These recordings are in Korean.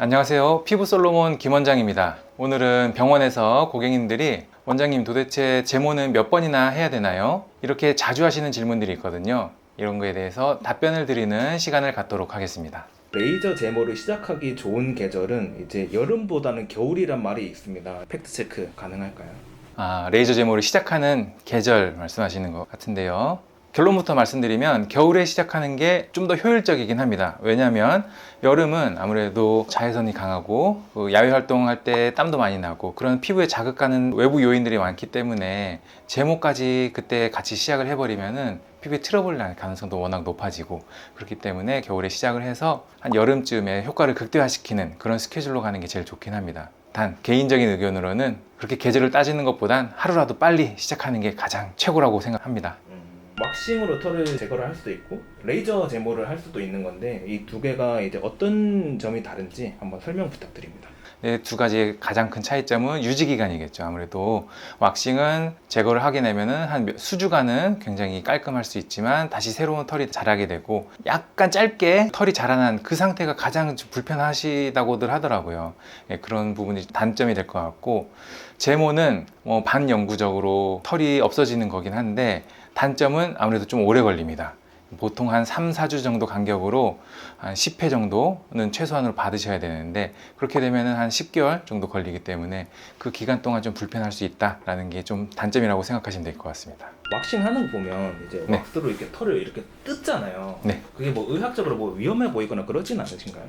안녕하세요. 피부솔로몬 김원장입니다. 오늘은 병원에서 고객님들이 원장님 도대체 제모는 몇 번이나 해야 되나요? 이렇게 자주 하시는 질문들이 있거든요. 이런 거에 대해서 답변을 드리는 시간을 갖도록 하겠습니다. 레이저 제모를 시작하기 좋은 계절은 이제 여름보다는 겨울이란 말이 있습니다. 팩트 체크 가능할까요? 레이저 제모를 시작하는 계절 말씀하시는 것 같은데요. 결론부터 말씀드리면 겨울에 시작하는 게 좀 더 효율적이긴 합니다. 왜냐하면 여름은 아무래도 자외선이 강하고 야외 활동할 때 땀도 많이 나고 그런 피부에 자극하는 외부 요인들이 많기 때문에 제모까지 그때 같이 시작을 해버리면은 피부에 트러블 날 가능성도 워낙 높아지고, 그렇기 때문에 겨울에 시작을 해서 한 여름쯤에 효과를 극대화시키는 그런 스케줄로 가는 게 제일 좋긴 합니다. 단 개인적인 의견으로는 그렇게 계절을 따지는 것보단 하루라도 빨리 시작하는 게 가장 최고라고 생각합니다. 왁싱으로 털을 제거를 할 수도 있고 레이저 제모를 할 수도 있는 건데 이 두 개가 이제 어떤 점이 다른지 한번 설명 부탁드립니다. 두 가지의 가장 큰 차이점은 유지 기간이겠죠. 아무래도 왁싱은 제거를 하게 되면은 한 수주간은 굉장히 깔끔할 수 있지만 다시 새로운 털이 자라게 되고, 약간 짧게 털이 자라난 그 상태가 가장 불편하시다고들 하더라고요. 그런 부분이 단점이 될 것 같고, 제모는 반영구적으로 털이 없어지는 거긴 한데 단점은 아무래도 좀 오래 걸립니다. 보통 한 3, 4주 정도 간격으로 한 10회 정도는 최소한으로 받으셔야 되는데, 그렇게 되면 한 10개월 정도 걸리기 때문에 그 기간 동안 좀 불편할 수 있다라는 게 좀 단점이라고 생각하시면 될 것 같습니다. 왁싱 하는 거 보면 이제 네. 왁스로 이렇게 털을 이렇게 뜯잖아요. 네. 그게 뭐 의학적으로 뭐 위험해 보이거나 그러진 않으신가요?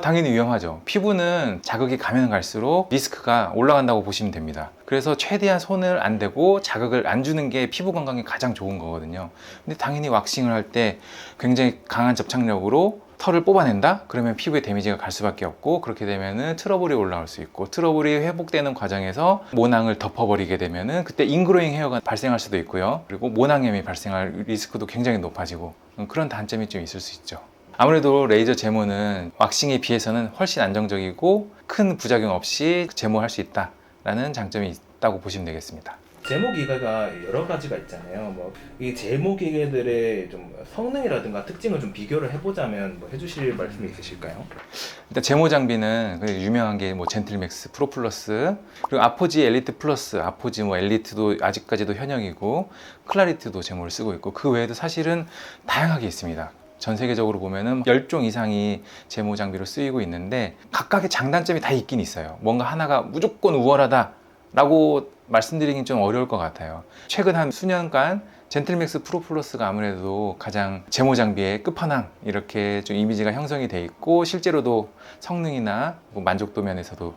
당연히 위험하죠. 피부는 자극이 가면 갈수록 리스크가 올라간다고 보시면 됩니다. 그래서 최대한 손을 안 대고 자극을 안 주는 게 피부 건강에 가장 좋은 거거든요. 근데 당연히 왁싱을 할 때 굉장히 강한 접착력으로 털을 뽑아낸다? 그러면 피부에 데미지가 갈 수밖에 없고, 그렇게 되면은 트러블이 올라올 수 있고, 트러블이 회복되는 과정에서 모낭을 덮어버리게 되면은 그때 인그로잉 헤어가 발생할 수도 있고요. 그리고 모낭염이 발생할 리스크도 굉장히 높아지고, 그런 단점이 좀 있을 수 있죠. 아무래도 레이저 제모는 왁싱에 비해서는 훨씬 안정적이고 큰 부작용 없이 제모할 수 있다라는 장점이 있다고 보시면 되겠습니다. 제모 기계가 여러 가지가 있잖아요. 뭐 이 제모 기계들의 좀 성능이라든가 특징을 좀 비교를 해보자면 뭐 해주실 말씀이 있으실까요? 일단 제모 장비는 유명한 게 젠틀맥스 프로 플러스, 그리고 아포지 엘리트 플러스, 아포지 엘리트도 아직까지도 현역이고, 클라리트도 제모를 쓰고 있고, 그 외에도 사실은 다양하게 있습니다. 전 세계적으로 보면은 10종 이상이 제모 장비로 쓰이고 있는데 각각의 장단점이 다 있긴 있어요. 뭔가 하나가 무조건 우월하다 라고 말씀드리긴 좀 어려울 것 같아요. 최근 한 수년간 젠틀맥스 프로 플러스가 아무래도 가장 제모 장비의 끝판왕, 이렇게 좀 이미지가 형성이 돼 있고, 실제로도 성능이나 만족도 면에서도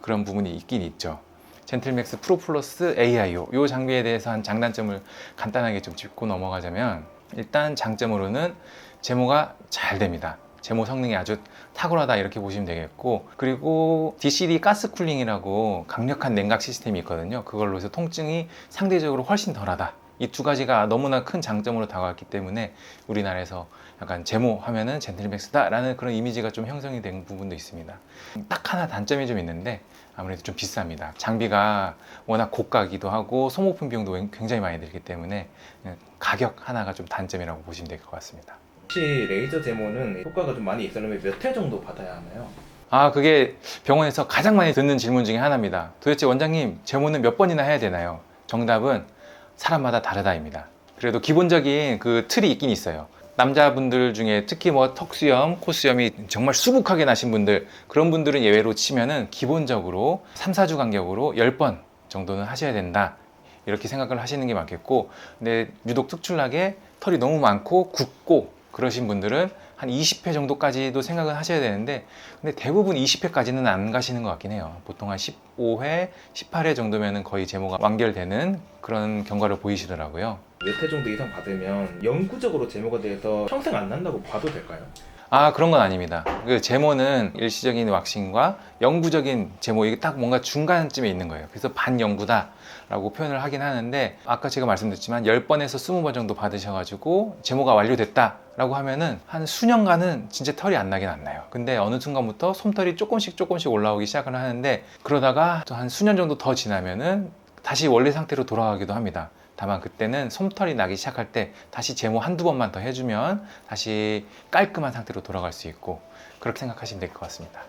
그런 부분이 있긴 있죠. 젠틀맥스 프로 플러스 AIO, 이 장비에 대해서 한 장단점을 간단하게 좀 짚고 넘어가자면, 일단 장점으로는 제모가 잘 됩니다. 제모 성능이 아주 탁월하다 이렇게 보시면 되겠고, 그리고 DCD 가스 쿨링이라고 강력한 냉각 시스템이 있거든요. 그걸로 해서 통증이 상대적으로 훨씬 덜하다. 이 두 가지가 너무나 큰 장점으로 다가왔기 때문에 우리나라에서 약간 제모 하면은 젠틀맥스다 라는 그런 이미지가 좀 형성이 된 부분도 있습니다. 딱 하나 단점이 좀 있는데 아무래도 좀 비쌉니다. 장비가 워낙 고가기도 하고 소모품 비용도 굉장히 많이 들기 때문에 가격 하나가 좀 단점이라고 보시면 될 것 같습니다. 혹시 레이저 제모는 효과가 좀 많이 있으려면 몇 회 정도 받아야 하나요? 그게 병원에서 가장 많이 듣는 질문 중에 하나입니다. 도대체 원장님, 제모는 몇 번이나 해야 되나요? 정답은 사람마다 다르다입니다. 그래도 기본적인 그 틀이 있긴 있어요. 남자분들 중에 특히 턱수염, 코수염이 정말 수북하게 나신 분들, 그런 분들은 예외로 치면은 기본적으로 3, 4주 간격으로 10번 정도는 하셔야 된다, 이렇게 생각을 하시는 게 맞겠고, 근데 유독 특출나게 털이 너무 많고 굵고 그러신 분들은 한 20회 정도까지도 생각을 하셔야 되는데, 근데 대부분 20회까지는 안 가시는 것 같긴 해요. 보통 한 15회, 18회 정도면 거의 제모가 완결되는 그런 경과를 보이시더라고요. 몇 회 정도 이상 받으면 영구적으로 제모가 돼서 평생 안 난다고 봐도 될까요? 그런 건 아닙니다. 그 제모는 일시적인 왁싱과 영구적인 제모, 이게 딱 뭔가 중간쯤에 있는 거예요. 그래서 반영구다 라고 표현을 하긴 하는데, 아까 제가 말씀드렸지만 10번에서 20번 정도 받으셔가지고 제모가 완료됐다 라고 하면은 한 수년간은 진짜 털이 안 나긴 안 나요. 근데 어느 순간부터 솜털이 조금씩 올라오기 시작을 하는데, 그러다가 또 한 수년 정도 더 지나면은 다시 원래 상태로 돌아가기도 합니다. 다만 그때는 솜털이 나기 시작할 때 다시 제모 한두 번만 더 해주면 다시 깔끔한 상태로 돌아갈 수 있고, 그렇게 생각하시면 될 것 같습니다.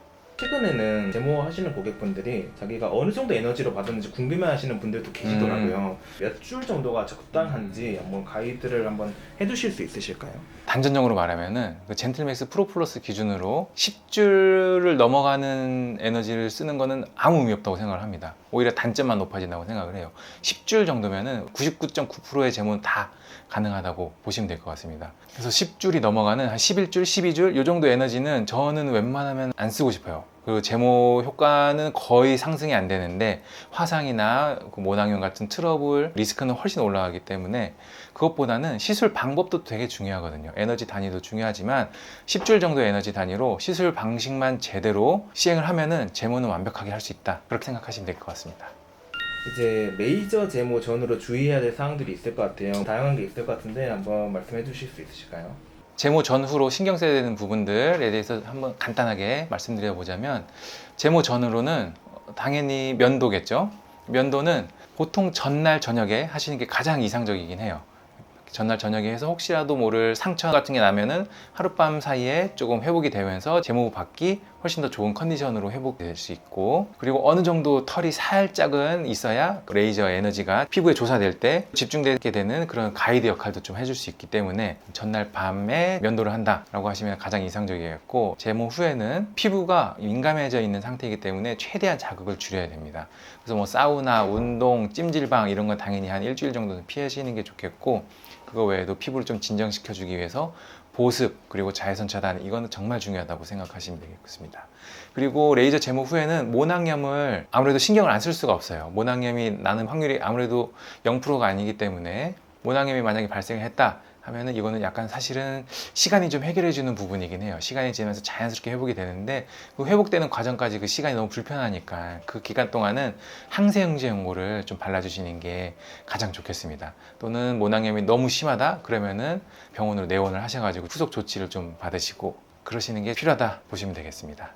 최근에는 제모 하시는 고객분들이 자기가 어느 정도 에너지로 받았는지 궁금해하시는 분들도 계시더라고요. 몇 줄 정도가 적당한지 한번 가이드를 한번 해주실 수 있으실까요? 단전적으로 말하면은 그 젠틀맥스 프로 플러스 기준으로 10줄을 넘어가는 에너지를 쓰는 거는 아무 의미 없다고 생각을 합니다. 오히려 단점만 높아진다고 생각을 해요. 10줄 정도면은 99.9%의 제모는 다 가능하다고 보시면 될 것 같습니다. 그래서 10줄이 넘어가는 한 11줄, 12줄 이 정도 에너지는 저는 웬만하면 안 쓰고 싶어요. 그 제모 효과는 거의 상승이 안 되는데 화상이나 그 모낭염 같은 트러블 리스크는 훨씬 올라가기 때문에 그것보다는 시술 방법도 되게 중요하거든요. 에너지 단위도 중요하지만 10줄 정도의 에너지 단위로 시술 방식만 제대로 시행을 하면은 제모는 완벽하게 할 수 있다. 그렇게 생각하시면 될 것 같습니다. 이제 레이저 제모 전후로 주의해야 될 사항들이 있을 것 같아요. 다양한 게 있을 것 같은데 한번 말씀해 주실 수 있으실까요? 제모 전후로 신경 써야 되는 부분들에 대해서 한번 간단하게 말씀드려 보자면 제모 전후로는 당연히 면도겠죠. 면도는 보통 전날 저녁에 하시는 게 가장 이상적이긴 해요. 전날 저녁에 해서 혹시라도 모를 상처 같은 게 나면은 하룻밤 사이에 조금 회복이 되면서 제모 받기 훨씬 더 좋은 컨디션으로 회복될 수 있고, 그리고 어느 정도 털이 살짝은 있어야 레이저 에너지가 피부에 조사될 때 집중되게 되는 그런 가이드 역할도 좀 해줄 수 있기 때문에 전날 밤에 면도를 한다라고 하시면 가장 이상적이겠고, 제모 후에는 피부가 민감해져 있는 상태이기 때문에 최대한 자극을 줄여야 됩니다. 그래서 뭐 사우나, 운동, 찜질방 이런 건 당연히 한 일주일 정도는 피하시는 게 좋겠고, 그거 외에도 피부를 좀 진정시켜 주기 위해서 보습 그리고 자외선 차단, 이거는 정말 중요하다고 생각하시면 되겠습니다. 그리고 레이저 제모 후에는 모낭염을 아무래도 신경을 안 쓸 수가 없어요. 모낭염이 나는 확률이 아무래도 0%가 아니기 때문에 모낭염이 만약에 발생을 했다 하면은 이거는 약간 사실은 시간이 좀 해결해 주는 부분이긴 해요. 시간이 지나면서 자연스럽게 회복이 되는데 그 회복되는 과정까지 그 시간이 너무 불편하니까 그 기간 동안은 항생제 연고를 좀 발라주시는 게 가장 좋겠습니다. 또는 모낭염이 너무 심하다 그러면은 병원으로 내원을 하셔가지고 후속 조치를 좀 받으시고 그러시는 게 필요하다 보시면 되겠습니다.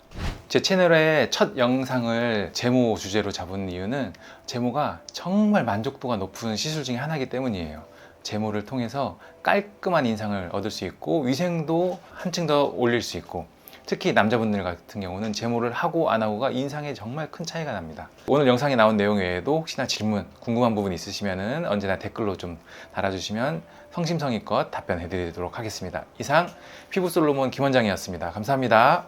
제 채널의 첫 영상을 제모 주제로 잡은 이유는 제모가 정말 만족도가 높은 시술 중에 하나이기 때문이에요. 제모를 통해서 깔끔한 인상을 얻을 수 있고 위생도 한층 더 올릴 수 있고, 특히 남자분들 같은 경우는 제모를 하고 안 하고가 인상에 정말 큰 차이가 납니다. 오늘 영상에 나온 내용 외에도 혹시나 질문, 궁금한 부분 있으시면 언제나 댓글로 좀 달아주시면 성심성의껏 답변해 드리도록 하겠습니다. 이상 피부솔로몬 김원장이었습니다. 감사합니다.